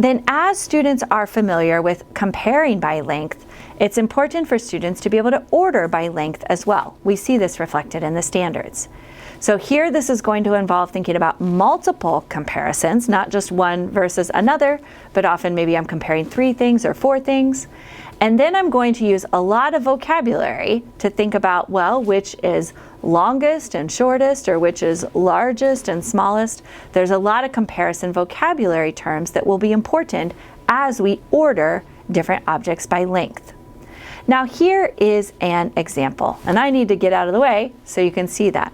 Then as students are familiar with comparing by length, it's important for students to be able to order by length as well. We see this reflected in the standards. So here this is going to involve thinking about multiple comparisons, not just one versus another, but often maybe I'm comparing 3 things or 4 things. And then I'm going to use a lot of vocabulary to think about, well, which is longest and shortest, or which is largest and smallest. There's a lot of comparison vocabulary terms that will be important as we order different objects by length. Now here is an example, and I need to get out of the way so you can see that.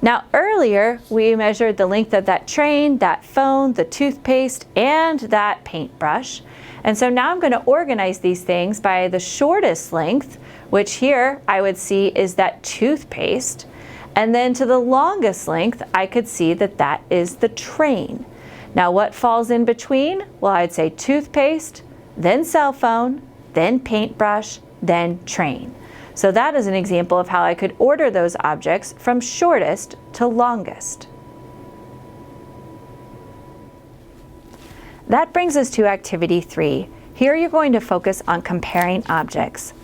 Now earlier we measured the length of that train, that phone, the toothpaste, and that paintbrush. And so now I'm going to organize these things by the shortest length, which here I would see is that toothpaste. And then to the longest length, I could see that that is the train. Now what falls in between? Well, I'd say toothpaste, then cell phone, then paintbrush, then train. So that is an example of how I could order those objects from shortest to longest. That brings us to activity 3. Here you're going to focus on comparing objects.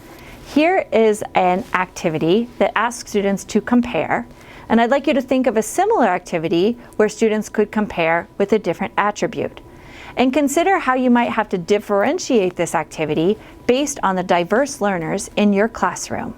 Here is an activity that asks students to compare, and I'd like you to think of a similar activity where students could compare with a different attribute. And consider how you might have to differentiate this activity based on the diverse learners in your classroom.